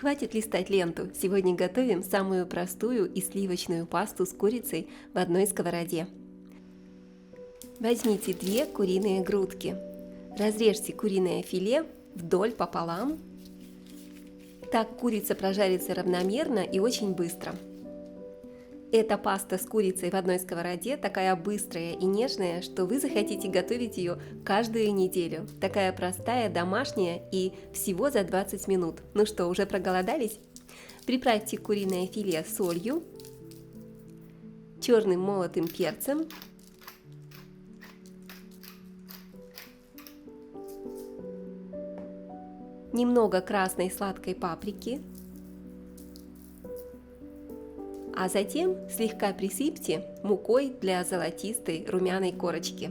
Хватит листать ленту. Сегодня готовим самую простую и сливочную пасту с курицей в одной сковороде. Возьмите 2 куриные грудки. Разрежьте куриное филе вдоль пополам. Так курица прожарится равномерно и очень быстро. Эта паста с курицей в одной сковороде такая быстрая и нежная, что вы захотите готовить ее каждую неделю. Такая простая, домашняя и всего за 20 минут. Ну что, уже проголодались? Приправьте куриное филе солью, черным молотым перцем, немного красной сладкой паприки, а затем слегка присыпьте мукой для золотистой румяной корочки.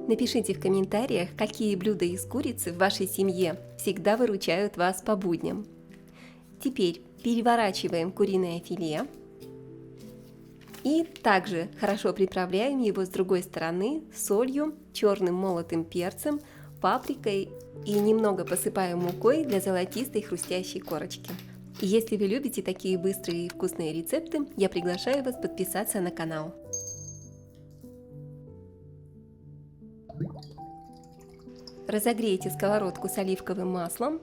Напишите в комментариях, какие блюда из курицы в вашей семье всегда выручают вас по будням. Теперь переворачиваем куриное филе и также хорошо приправляем его с другой стороны солью, черным молотым перцем, паприкой и немного посыпаем мукой для золотистой хрустящей корочки. И если вы любите такие быстрые и вкусные рецепты, я приглашаю вас подписаться на канал. Разогрейте сковородку с оливковым маслом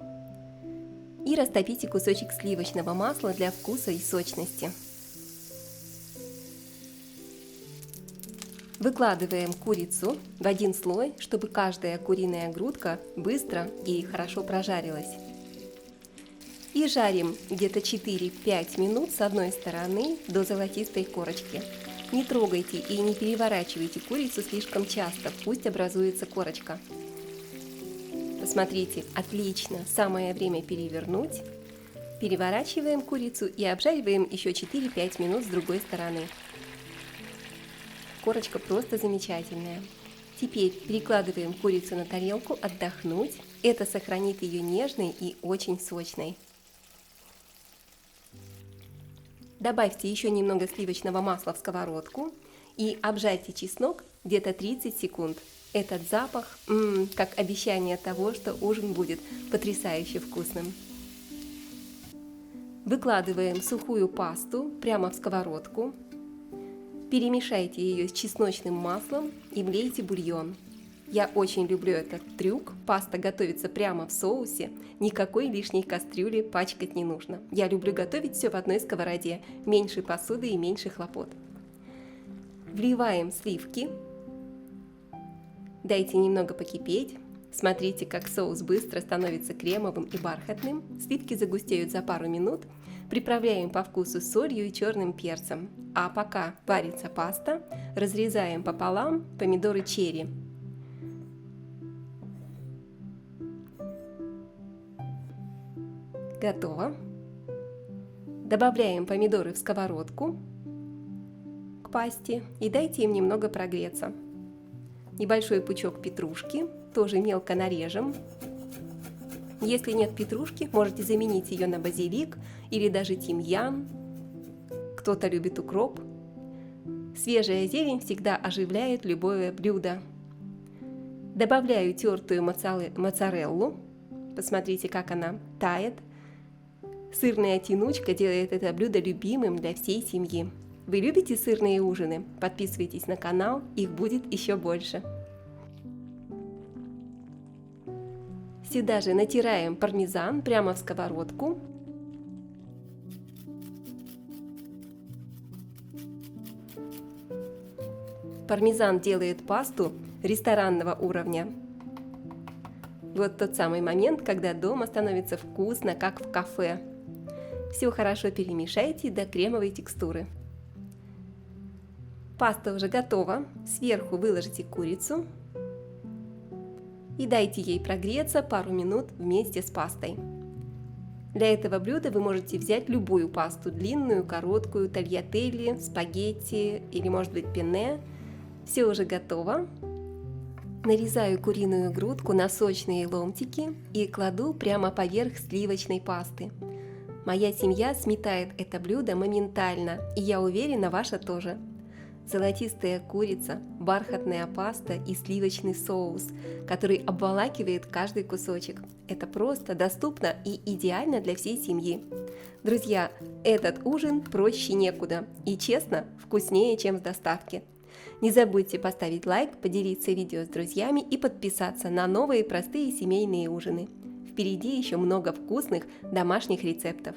и растопите кусочек сливочного масла для вкуса и сочности. Выкладываем курицу в один слой, чтобы каждая куриная грудка быстро и хорошо прожарилась. И жарим где-то 4-5 минут с одной стороны до золотистой корочки. Не трогайте и не переворачивайте курицу слишком часто, пусть образуется корочка. Посмотрите, отлично, самое время перевернуть. Переворачиваем курицу и обжариваем еще 4-5 минут с другой стороны. Корочка просто замечательная. Теперь перекладываем курицу на тарелку отдохнуть. Это сохранит ее нежной и очень сочной. Добавьте еще немного сливочного масла в сковородку и обжарьте чеснок где-то 30 секунд. Этот запах, как обещание того, что ужин будет потрясающе вкусным. Выкладываем сухую пасту прямо в сковородку. Перемешайте ее с чесночным маслом и влейте бульон. Я очень люблю этот трюк. Паста готовится прямо в соусе. Никакой лишней кастрюли пачкать не нужно. Я люблю готовить все в одной сковороде. Меньше посуды и меньше хлопот. Вливаем сливки. Дайте немного покипеть. Смотрите, как соус быстро становится кремовым и бархатным. Сливки загустеют за пару минут. Приправляем по вкусу солью и черным перцем. А пока варится паста, разрезаем пополам помидоры черри. Готово. Добавляем помидоры в сковородку к пасте и дайте им немного прогреться. Небольшой пучок петрушки, тоже мелко нарежем. Если нет петрушки, можете заменить ее на базилик или даже тимьян. Кто-то любит укроп. Свежая зелень всегда оживляет любое блюдо. Добавляю тертую моцареллу. Посмотрите, как она тает. Сырная тянучка делает это блюдо любимым для всей семьи. Вы любите сырные ужины? Подписывайтесь на канал, их будет еще больше. Сюда же натираем пармезан прямо в сковородку. Пармезан делает пасту ресторанного уровня. Вот тот самый момент, когда дома становится вкусно, как в кафе. Все хорошо перемешайте до кремовой текстуры. Паста уже готова. Сверху выложите курицу и дайте ей прогреться пару минут вместе с пастой. Для этого блюда вы можете взять любую пасту, длинную, короткую, тальятелли, спагетти или, может быть, пенне. Все уже готово. Нарезаю куриную грудку на сочные ломтики и кладу прямо поверх сливочной пасты. Моя семья сметает это блюдо моментально, и я уверена, ваша тоже. Золотистая курица, бархатная паста и сливочный соус, который обволакивает каждый кусочек. Это просто, доступно и идеально для всей семьи. Друзья, этот ужин проще некуда и, честно, вкуснее, чем с доставки. Не забудьте поставить лайк, поделиться видео с друзьями и подписаться на новые простые семейные ужины. Впереди еще много вкусных домашних рецептов.